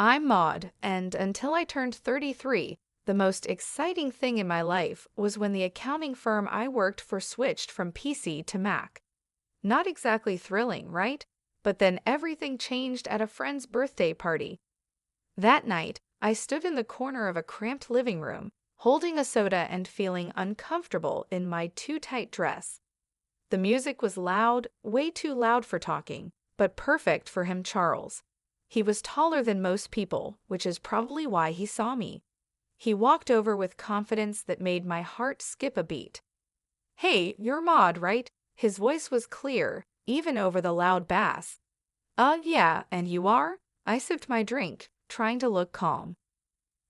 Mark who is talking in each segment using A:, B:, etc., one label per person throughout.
A: I'm Maud, and until I turned 33, the most exciting thing in my life was when the accounting firm I worked for switched from PC to Mac. Not exactly thrilling, right? But then everything changed at a friend's birthday party. That night, I stood in the corner of a cramped living room, holding a soda and feeling uncomfortable in my too-tight dress. The music was loud, way too loud for talking, but perfect for him, Charles. He was taller than most people, which is probably why he saw me. He walked over with confidence that made my heart skip a beat. "Hey, you're Maud, right?" His voice was clear, even over the loud bass. Yeah, and you are?" I sipped my drink, trying to look calm.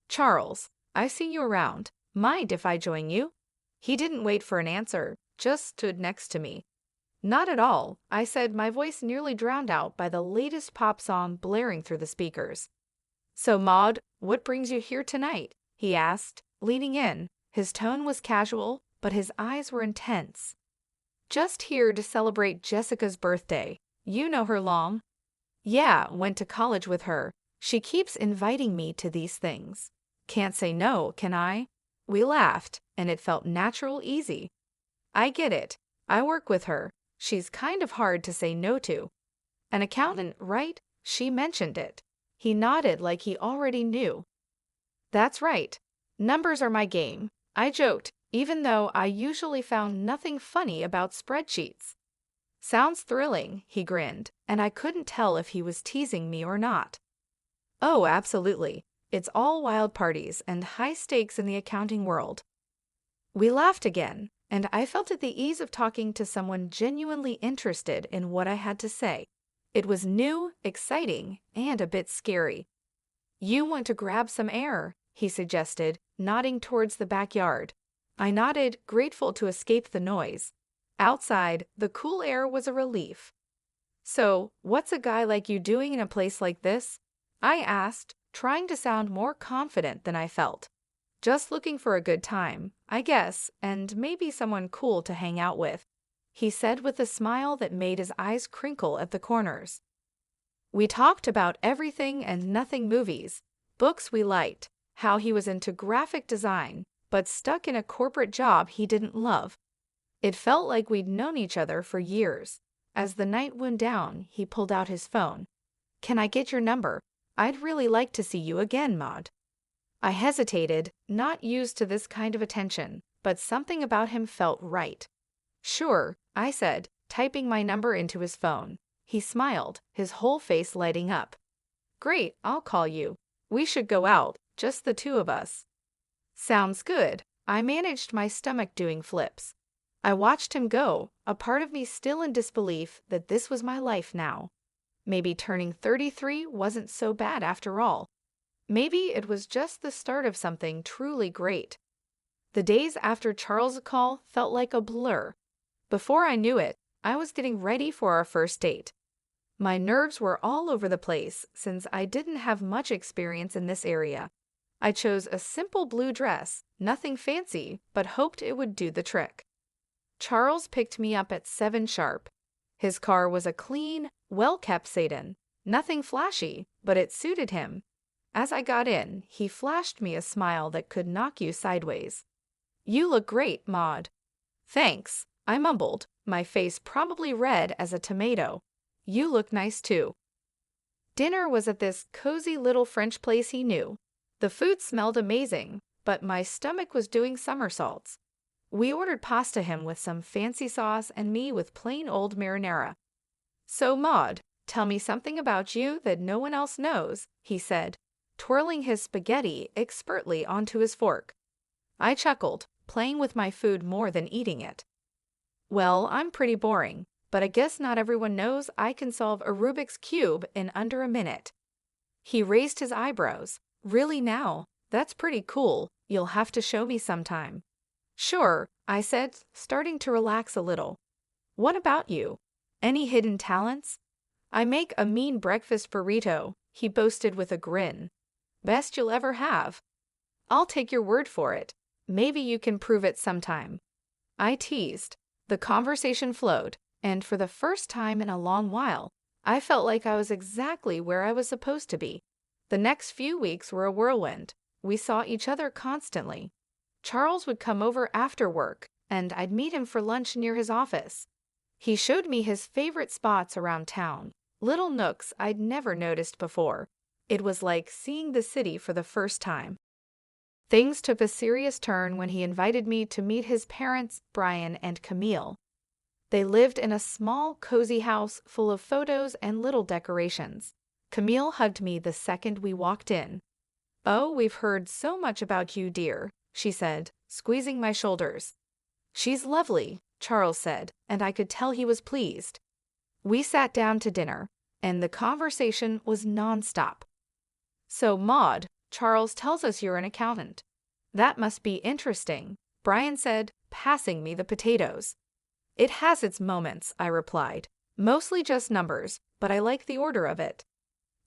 A: "Charles, I see you around. Mind if I join you?" He didn't wait for an answer, just stood next to me. "Not at all," I said, my voice nearly drowned out by the latest pop song blaring through the speakers. "So, Maud, what brings you here tonight?" he asked, leaning in. His tone was casual, but his eyes were intense. "Just here to celebrate Jessica's birthday. You know her long?" "Yeah, went to college with her. She keeps inviting me to these things. Can't say no, can I?" We laughed, and it felt natural, easy. "I get it. I work with her. She's kind of hard to say no to." "An accountant, right?" She mentioned it. He nodded like he already knew. "That's right. Numbers are my game," I joked, even though I usually found nothing funny about spreadsheets. "Sounds thrilling," he grinned, and I couldn't tell if he was teasing me or not. "Oh, absolutely. It's all wild parties and high stakes in the accounting world." We laughed again, and I felt at the ease of talking to someone genuinely interested in what I had to say. It was new, exciting, and a bit scary. "You want to grab some air," he suggested, nodding towards the backyard. I nodded, grateful to escape the noise. Outside, the cool air was a relief. "So, what's a guy like you doing in a place like this?" I asked, trying to sound more confident than I felt. "Just looking for a good time, I guess, and maybe someone cool to hang out with," he said with a smile that made his eyes crinkle at the corners. We talked about everything and nothing: movies, books we liked, how he was into graphic design, but stuck in a corporate job he didn't love. It felt like we'd known each other for years. As the night wound down, he pulled out his phone. "Can I get your number? I'd really like to see you again, Maud." I hesitated, not used to this kind of attention, but something about him felt right. "Sure," I said, typing my number into his phone. He smiled, his whole face lighting up. "Great, I'll call you. We should go out, just the two of us." "Sounds good." I managed my stomach doing flips. I watched him go, a part of me still in disbelief that this was my life now. Maybe turning 33 wasn't so bad after all. Maybe it was just the start of something truly great. The days after Charles' call felt like a blur. Before I knew it, I was getting ready for our first date. My nerves were all over the place since I didn't have much experience in this area. I chose a simple blue dress, nothing fancy, but hoped it would do the trick. Charles picked me up at 7 sharp. His car was a clean, well-kept sedan. Nothing flashy, but it suited him. As I got in, he flashed me a smile that could knock you sideways. "You look great, Maud." "Thanks," I mumbled, my face probably red as a tomato. "You look nice too." Dinner was at this cozy little French place he knew. The food smelled amazing, but my stomach was doing somersaults. We ordered pasta, him with some fancy sauce and me with plain old marinara. "So, Maud, tell me something about you that no one else knows," he said, twirling his spaghetti expertly onto his fork. I chuckled, playing with my food more than eating it. "Well, I'm pretty boring, but I guess not everyone knows I can solve a Rubik's Cube in under a minute." He raised his eyebrows. "Really now? That's pretty cool. You'll have to show me sometime." "Sure," I said, starting to relax a little. "What about you? Any hidden talents?" "I make a mean breakfast burrito," he boasted with a grin. "Best you'll ever have." "I'll take your word for it. Maybe you can prove it sometime." I teased. The conversation flowed, and for the first time in a long while, I felt like I was exactly where I was supposed to be. The next few weeks were a whirlwind. We saw each other constantly. Charles would come over after work, and I'd meet him for lunch near his office. He showed me his favorite spots around town, little nooks I'd never noticed before. It was like seeing the city for the first time. Things took a serious turn when he invited me to meet his parents, Brian and Camille. They lived in a small, cozy house full of photos and little decorations. Camille hugged me the second we walked in. "Oh, we've heard so much about you, dear," she said, squeezing my shoulders. "She's lovely," Charles said, and I could tell he was pleased. We sat down to dinner, and the conversation was nonstop. "So, Maud, Charles tells us you're an accountant. That must be interesting," Brian said, passing me the potatoes. "It has its moments," I replied. "Mostly just numbers, but I like the order of it."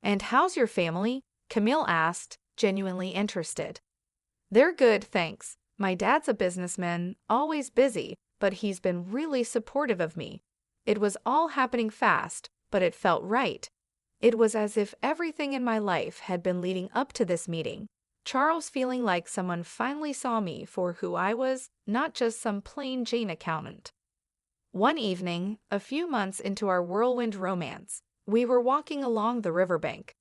A: "And how's your family?" Camille asked, genuinely interested. "They're good, thanks. My dad's a businessman, always busy, but he's been really supportive of me. It was all happening fast, but it felt right. It was as if everything in my life had been leading up to this meeting. Charles feeling like someone finally saw me for who I was, not just some plain Jane accountant." One evening, a few months into our whirlwind romance, we were walking along the riverbank.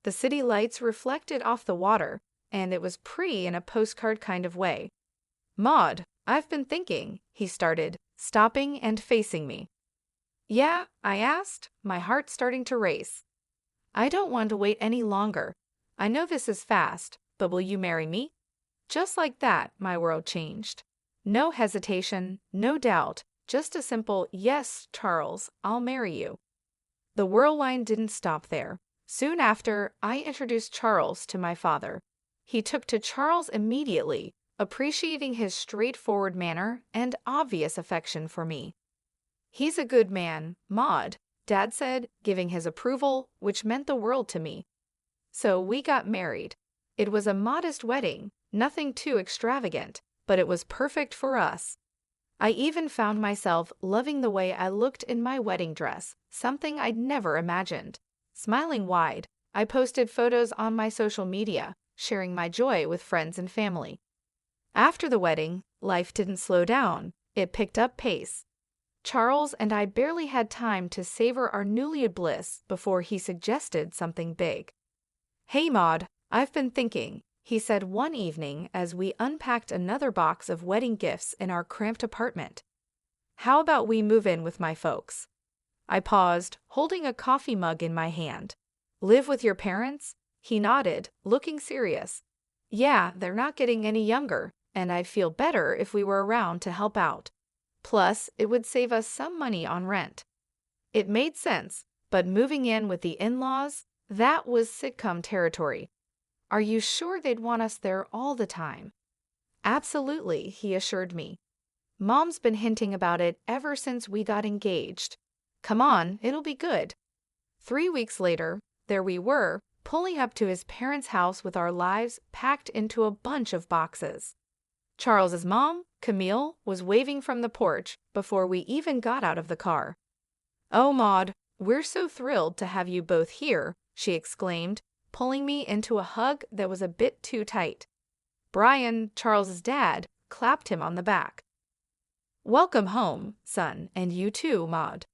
A: The city lights reflected off the water, and it was pretty in a postcard kind of way. "Maud, I've been thinking," he started, stopping and facing me. "Yeah?" I asked, my heart starting to race. "I don't want to wait any longer. I know this is fast, but will you marry me?" Just like that, my world changed. No hesitation, no doubt, just a simple, "Yes, Charles, I'll marry you." The whirlwind didn't stop there. Soon after, I introduced Charles to my father. He took to Charles immediately, appreciating his straightforward manner and obvious affection for me. "He's a good man, Maud," Dad said, giving his approval, which meant the world to me. So we got married. It was a modest wedding, nothing too extravagant, but it was perfect for us. I even found myself loving the way I looked in my wedding dress, something I'd never imagined. Smiling wide, I posted photos on my social media, sharing my joy with friends and family. After the wedding, life didn't slow down, it picked up pace. Charles and I barely had time to savor our newly bliss before he suggested something big. "Hey Maud, I've been thinking," he said one evening as we unpacked another box of wedding gifts in our cramped apartment. "How about we move in with my folks?" I paused, holding a coffee mug in my hand. "Live with your parents?" He nodded, looking serious. "Yeah, they're not getting any younger, and I'd feel better if we were around to help out. Plus, it would save us some money on rent." It made sense, but moving in with the in-laws, that was sitcom territory. "Are you sure they'd want us there all the time?" "Absolutely," he assured me. "Mom's been hinting about it ever since we got engaged. Come on, it'll be good." 3 weeks later, there we were, pulling up to his parents' house with our lives packed into a bunch of boxes. Charles's mom, Camille, was waving from the porch before we even got out of the car. "Oh, Maud, we're so thrilled to have you both here," she exclaimed, pulling me into a hug that was a bit too tight. Brian, Charles's dad, clapped him on the back. "Welcome home, son, and you too, Maud."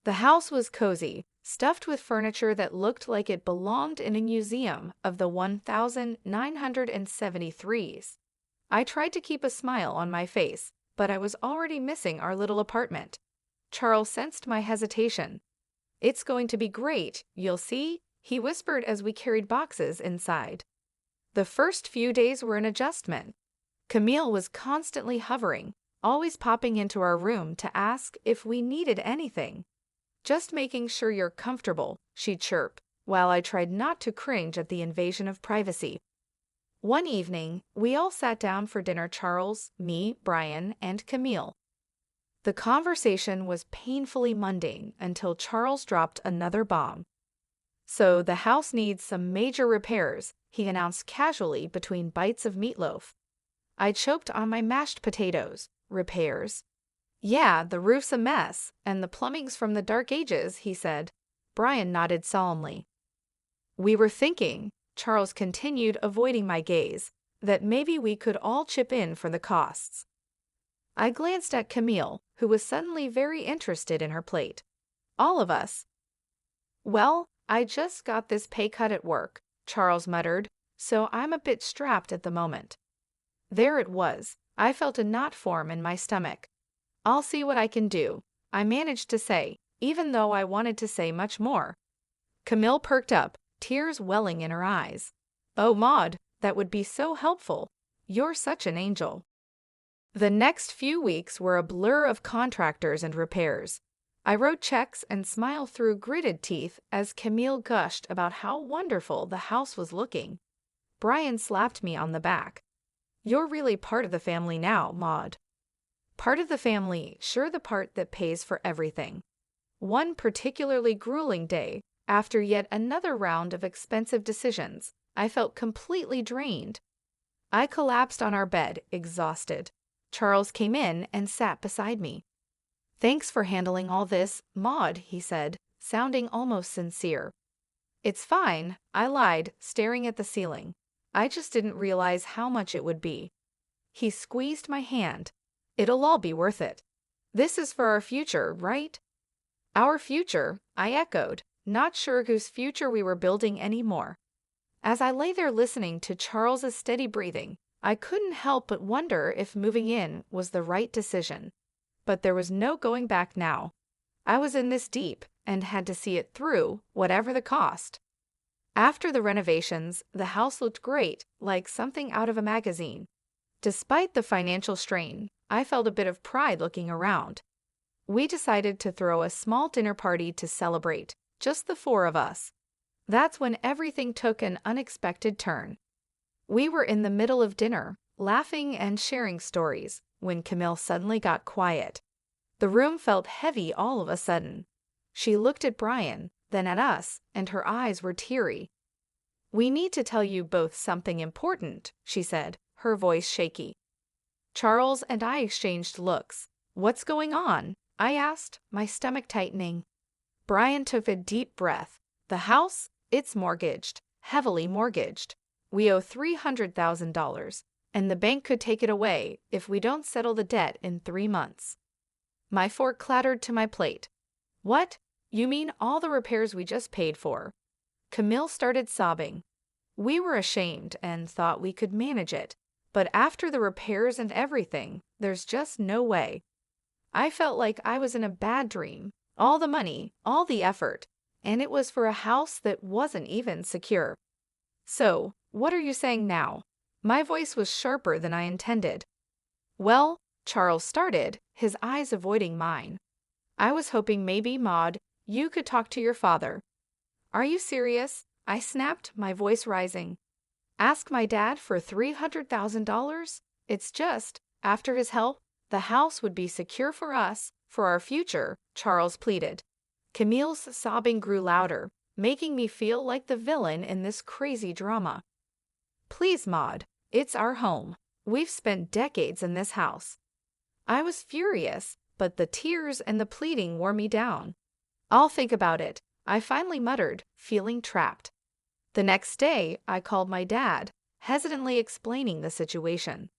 A: The house was cozy, stuffed with furniture that looked like it belonged in a museum of the 1973s. I tried to keep a smile on my face, but I was already missing our little apartment. Charles sensed my hesitation. "It's going to be great, you'll see," he whispered as we carried boxes inside. The first few days were an adjustment. Camille was constantly hovering, always popping into our room to ask if we needed anything. "Just making sure you're comfortable," she'd chirp, while I tried not to cringe at the invasion of privacy. One evening, we all sat down for dinner, Charles, me, Brian, and Camille. The conversation was painfully mundane until Charles dropped another bomb. "So the house needs some major repairs," he announced casually between bites of meatloaf. I choked on my mashed potatoes. "Repairs?" "Yeah, the roof's a mess, and the plumbing's from the dark ages," he said. Brian nodded solemnly. "We were thinking," Charles continued, avoiding my gaze, that maybe we could all chip in for the costs. I glanced at Camille, who was suddenly very interested in her plate. All of us. Well, I just got this pay cut at work, Charles muttered, so I'm a bit strapped at the moment. There it was. I felt a knot form in my stomach. I'll see what I can do, I managed to say, even though I wanted to say much more. Camille perked up, tears welling in her eyes. Oh, Maud, that would be so helpful. You're such an angel. The next few weeks were a blur of contractors and repairs. I wrote checks and smiled through gritted teeth as Camille gushed about how wonderful the house was looking. Brian slapped me on the back. You're really part of the family now, Maud. Part of the family, sure, the part that pays for everything. One particularly grueling day, after yet another round of expensive decisions, I felt completely drained. I collapsed on our bed, exhausted. Charles came in and sat beside me. Thanks for handling all this, Maud, he said, sounding almost sincere. It's fine, I lied, staring at the ceiling. I just didn't realize how much it would be. He squeezed my hand. It'll all be worth it. This is for our future, right? Our future, I echoed, not sure whose future we were building anymore. As I lay there listening to Charles's steady breathing, I couldn't help but wonder if moving in was the right decision. But there was no going back now. I was in this deep and had to see it through, whatever the cost. After the renovations, the house looked great, like something out of a magazine. Despite the financial strain, I felt a bit of pride looking around. We decided to throw a small dinner party to celebrate, just the four of us. That's when everything took an unexpected turn. We were in the middle of dinner, laughing and sharing stories, when Camille suddenly got quiet. The room felt heavy all of a sudden. She looked at Brian, then at us, and her eyes were teary. We need to tell you both something important, she said, her voice shaky. Charles and I exchanged looks. What's going on? I asked, my stomach tightening. Brian took a deep breath. The house? It's mortgaged, heavily mortgaged. We owe $300,000, and the bank could take it away if we don't settle the debt in 3 months. My fork clattered to my plate. What? You mean all the repairs we just paid for? Camille started sobbing. We were ashamed and thought we could manage it, but after the repairs and everything, there's just no way. I felt like I was in a bad dream. All the money, all the effort, and it was for a house that wasn't even secure. So, what are you saying now? My voice was sharper than I intended. Well, Charles started, his eyes avoiding mine. I was hoping maybe, Maud, you could talk to your father. Are you serious? I snapped, my voice rising. Ask my dad for $300,000? It's just, after his help, the house would be secure for us, for our future, Charles pleaded. Camille's sobbing grew louder, making me feel like the villain in this crazy drama. Please, Maud, it's our home. We've spent decades in this house. I was furious, but the tears and the pleading wore me down. I'll think about it, I finally muttered, feeling trapped. The next day, I called my dad, hesitantly explaining the situation.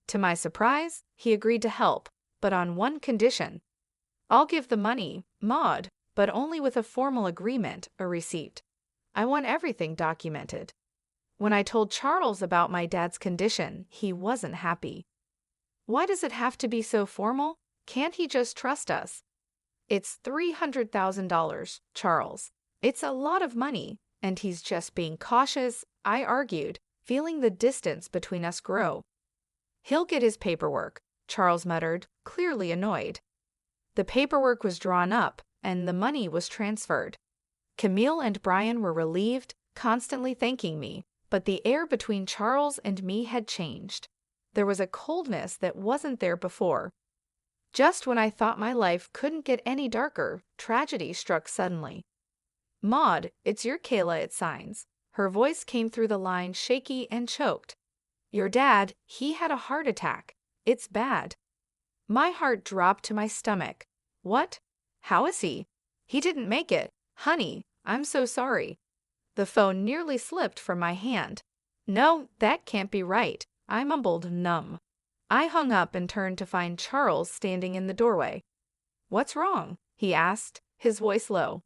A: To my surprise, he agreed to help, but on one condition. I'll give the money, Maud, but only with a formal agreement, a receipt. I want everything documented. When I told Charles about my dad's condition, he wasn't happy. Why does it have to be so formal? Can't he just trust us? It's $300,000, Charles. It's a lot of money, and he's just being cautious, I argued, feeling the distance between us grow. He'll get his paperwork, Charles muttered, clearly annoyed. The paperwork was drawn up, and the money was transferred. Camille and Brian were relieved, constantly thanking me, but the air between Charles and me had changed. There was a coldness that wasn't there before. Just when I thought my life couldn't get any darker, tragedy struck suddenly. Maud, it's your Kayla, it signs. Her voice came through the line shaky and choked. Your dad, he had a heart attack. It's bad. My heart dropped to my stomach. What? How is he? He didn't make it. Honey, I'm so sorry. The phone nearly slipped from my hand. No, that can't be right, I mumbled, numb. I hung up and turned to find Charles standing in the doorway. "What's wrong?" he asked, his voice low.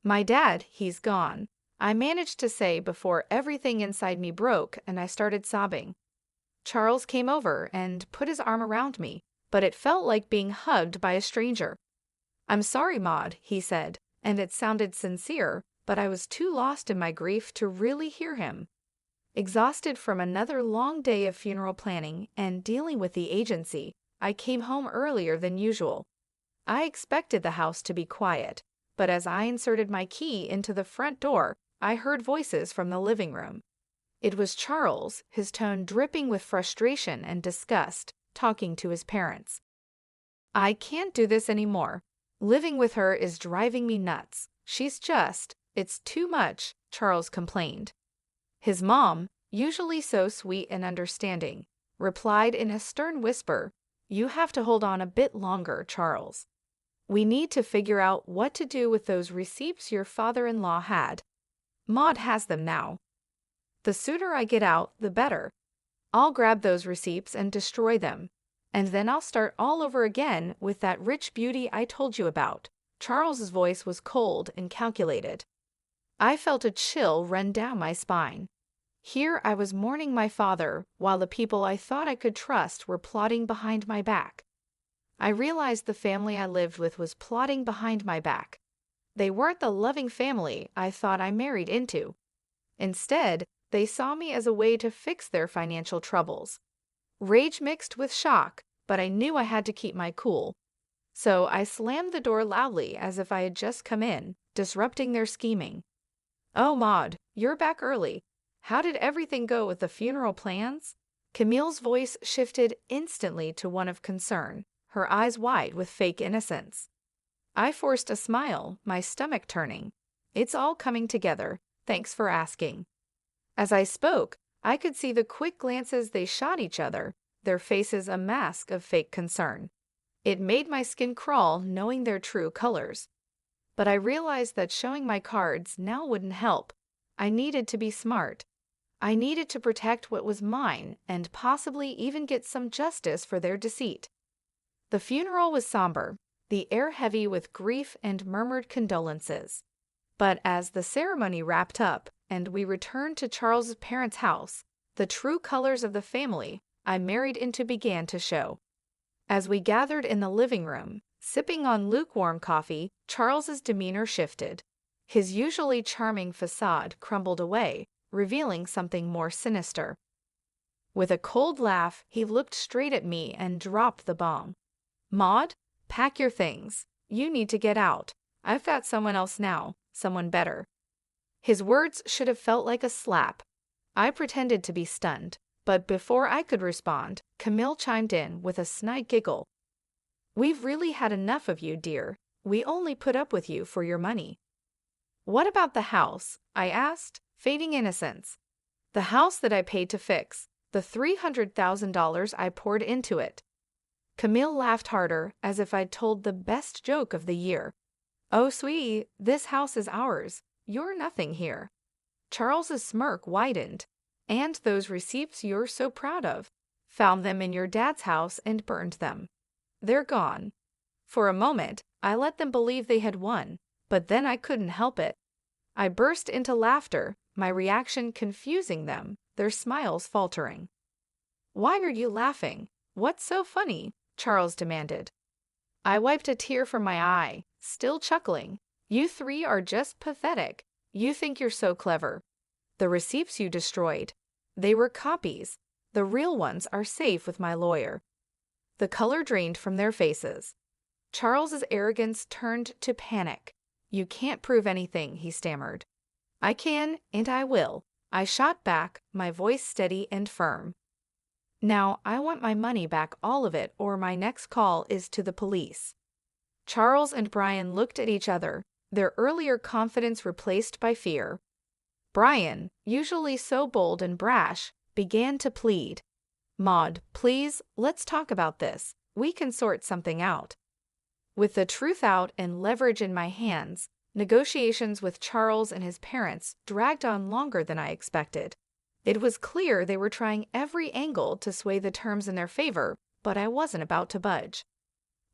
A: "My dad, he's gone," I managed to say before everything inside me broke and I started sobbing. Charles came over and put his arm around me, but it felt like being hugged by a stranger. "I'm sorry, Maud," he said, and it sounded sincere, but I was too lost in my grief to really hear him. Exhausted from another long day of funeral planning and dealing with the agency, I came home earlier than usual. I expected the house to be quiet, but as I inserted my key into the front door, I heard voices from the living room. It was Charles, his tone dripping with frustration and disgust, talking to his parents. "I can't do this anymore. Living with her is driving me nuts. It's too much," Charles complained. His mom, usually so sweet and understanding, replied in a stern whisper, "You have to hold on a bit longer, Charles. We need to figure out what to do with those receipts your father-in-law had. Maud has them now. The sooner I get out, the better. I'll grab those receipts and destroy them, and then I'll start all over again with that rich beauty I told you about." Charles's voice was cold and calculated. I felt a chill run down my spine. Here I was mourning my father, while the people I thought I could trust were plotting behind my back. I realized the family I lived with was plotting behind my back. They weren't the loving family I thought I married into. Instead, they saw me as a way to fix their financial troubles. Rage mixed with shock, but I knew I had to keep my cool. So I slammed the door loudly as if I had just come in, disrupting their scheming. "Oh, Maud, you're back early. How did everything go with the funeral plans?" Camille's voice shifted instantly to one of concern, her eyes wide with fake innocence. I forced a smile, my stomach turning. "It's all coming together. Thanks for asking." As I spoke, I could see the quick glances they shot each other, their faces a mask of fake concern. It made my skin crawl knowing their true colors. But I realized that showing my cards now wouldn't help. I needed to be smart. I needed to protect what was mine and possibly even get some justice for their deceit. The funeral was somber, the air heavy with grief and murmured condolences. But as the ceremony wrapped up and we returned to Charles's parents' house, the true colors of the family I married into began to show. As we gathered in the living room, sipping on lukewarm coffee, Charles's demeanor shifted. His usually charming facade crumbled away, revealing something more sinister. With a cold laugh, he looked straight at me and dropped the bomb. "Maud, pack your things. You need to get out. I've got someone else now, someone better." His words should have felt like a slap. I pretended to be stunned, but before I could respond, Camille chimed in with a snide giggle. "We've really had enough of you, dear. We only put up with you for your money." "What about the house?" I asked, fading innocence. "The house that I paid to fix, the $300,000 I poured into it." Camille laughed harder, as if I'd told the best joke of the year. "Oh, sweetie, this house is ours. You're nothing here." Charles's smirk widened. "And those receipts you're so proud of. Found them in your dad's house and burned them. They're gone." For a moment, I let them believe they had won, but then I couldn't help it. I burst into laughter, my reaction confusing them, their smiles faltering. "Why are you laughing? What's so funny?" Charles demanded. I wiped a tear from my eye, still chuckling. "You three are just pathetic. You think you're so clever. The receipts you destroyed, they were copies. The real ones are safe with my lawyer." The color drained from their faces. Charles's arrogance turned to panic. "You can't prove anything," he stammered. "I can, and I will," I shot back, my voice steady and firm. "Now, I want my money back, all of it, or my next call is to the police." Charles and Brian looked at each other, their earlier confidence replaced by fear. Brian, usually so bold and brash, began to plead. "Maud, please, let's talk about this. We can sort something out." With the truth out and leverage in my hands, Negotiations with Charles and his parents dragged on longer than I expected. It was clear they were trying every angle to sway the terms in their favor, but I wasn't about to budge.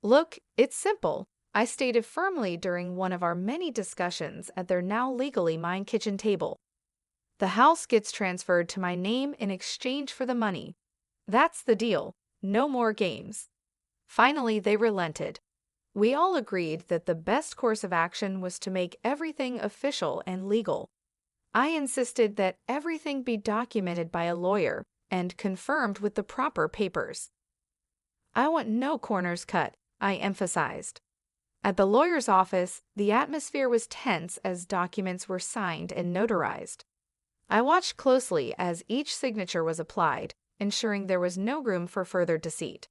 A: "Look, it's simple," I stated firmly during one of our many discussions at their now legally mine kitchen table. "The house gets transferred to my name in exchange for the money. That's the deal. No more games." Finally, they relented. We all agreed that the best course of action was to make everything official and legal. I insisted that everything be documented by a lawyer and confirmed with the proper papers. "I want no corners cut," I emphasized. At the lawyer's office, the atmosphere was tense as documents were signed and notarized. I watched closely as each signature was applied, ensuring there was no room for further deceit.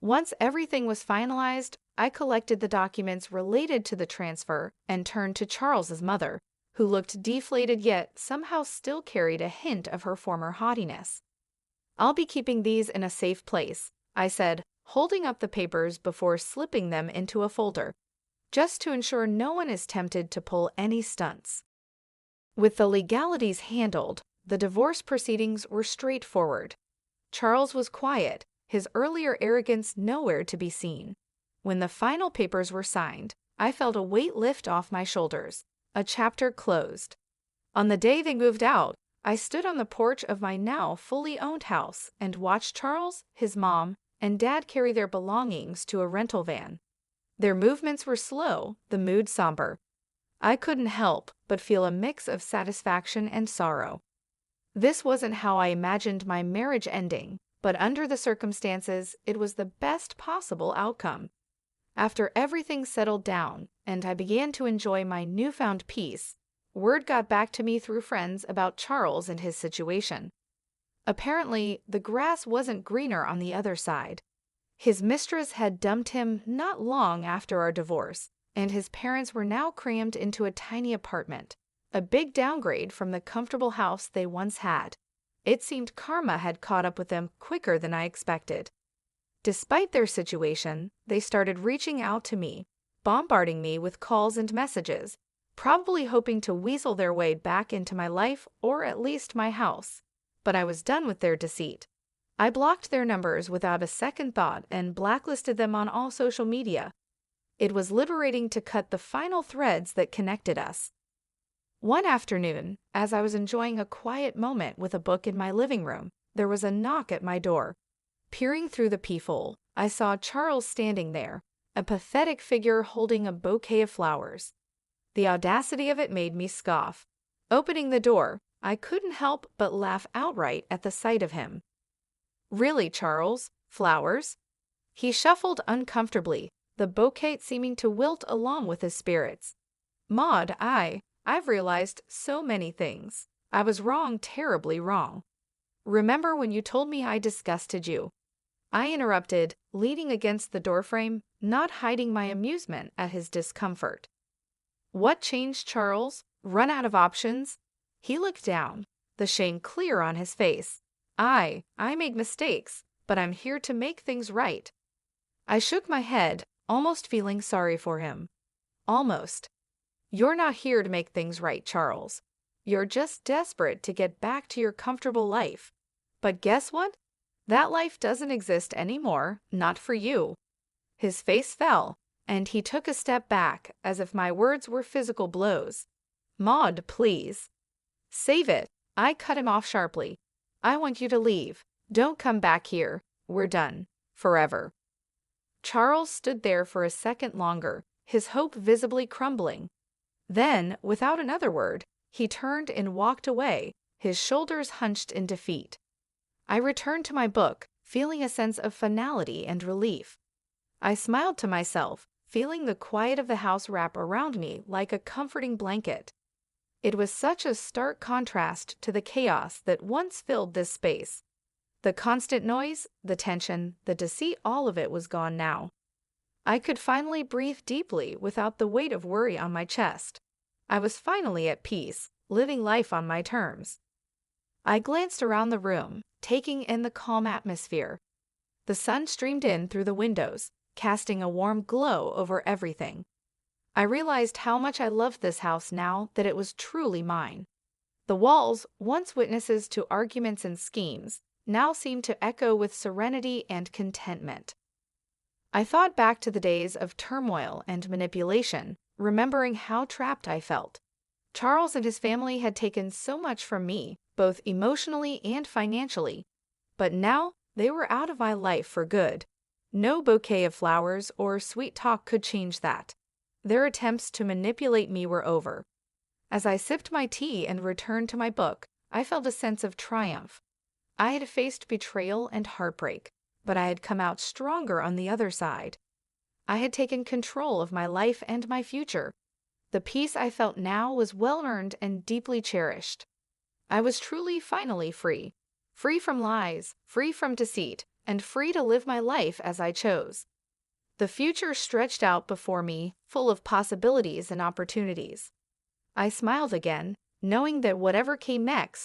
A: Once everything was finalized, I collected the documents related to the transfer and turned to Charles's mother, who looked deflated yet somehow still carried a hint of her former haughtiness. "I'll be keeping these in a safe place," I said, holding up the papers before slipping them into a folder, just to ensure no one is tempted to pull any stunts. With the legalities handled, the divorce proceedings were straightforward. Charles was quiet, his earlier arrogance nowhere to be seen. When the final papers were signed, I felt a weight lift off my shoulders. A chapter closed. On the day they moved out, I stood on the porch of my now fully owned house and watched Charles, his mom, and Dad carry their belongings to a rental van. Their movements were slow, the mood somber. I couldn't help but feel a mix of satisfaction and sorrow. This wasn't how I imagined my marriage ending, but under the circumstances, it was the best possible outcome. After everything settled down and I began to enjoy my newfound peace, word got back to me through friends about Charles and his situation. Apparently, the grass wasn't greener on the other side. His mistress had dumped him not long after our divorce, and his parents were now crammed into a tiny apartment, a big downgrade from the comfortable house they once had. It seemed karma had caught up with them quicker than I expected. Despite their situation, they started reaching out to me, bombarding me with calls and messages, probably hoping to weasel their way back into my life or at least my house. But I was done with their deceit. I blocked their numbers without a second thought and blacklisted them on all social media. It was liberating to cut the final threads that connected us. One afternoon, as I was enjoying a quiet moment with a book in my living room, there was a knock at my door. Peering through the peephole, I saw Charles standing there, a pathetic figure holding a bouquet of flowers. The audacity of it made me scoff. Opening the door, I couldn't help but laugh outright at the sight of him. "Really, Charles? Flowers?" He shuffled uncomfortably, the bouquet seeming to wilt along with his spirits. "Maud, I've realized so many things. I was wrong, terribly wrong. Remember when you told me I disgusted you?" I interrupted, leaning against the doorframe, not hiding my amusement at his discomfort. "What changed, Charles? Run out of options?" He looked down, the shame clear on his face. I made mistakes, but I'm here to make things right." I shook my head, almost feeling sorry for him. "Almost. You're not here to make things right, Charles. You're just desperate to get back to your comfortable life. But guess what? That life doesn't exist anymore, not for you." His face fell, and he took a step back as if my words were physical blows. "Maud, please." "Save it." I cut him off sharply. "I want you to leave. Don't come back here. We're done. Forever." Charles stood there for a second longer, his hope visibly crumbling. Then, without another word, he turned and walked away, his shoulders hunched in defeat. I returned to my book, feeling a sense of finality and relief. I smiled to myself, feeling the quiet of the house wrap around me like a comforting blanket. It was such a stark contrast to the chaos that once filled this space. The constant noise, the tension, the deceit, all of it was gone now. I could finally breathe deeply without the weight of worry on my chest. I was finally at peace, living life on my terms. I glanced around the room, taking in the calm atmosphere. The sun streamed in through the windows, casting a warm glow over everything. I realized how much I loved this house now that it was truly mine. The walls, once witnesses to arguments and schemes, now seemed to echo with serenity and contentment. I thought back to the days of turmoil and manipulation, remembering how trapped I felt. Charles and his family had taken so much from me, both emotionally and financially, but now they were out of my life for good. No bouquet of flowers or sweet talk could change that. Their attempts to manipulate me were over. As I sipped my tea and returned to my book, I felt a sense of triumph. I had faced betrayal and heartbreak, but I had come out stronger on the other side. I had taken control of my life and my future. The peace I felt now was well-earned and deeply cherished. I was truly finally free. Free from lies, free from deceit, and free to live my life as I chose. The future stretched out before me, full of possibilities and opportunities. I smiled again, knowing that whatever came next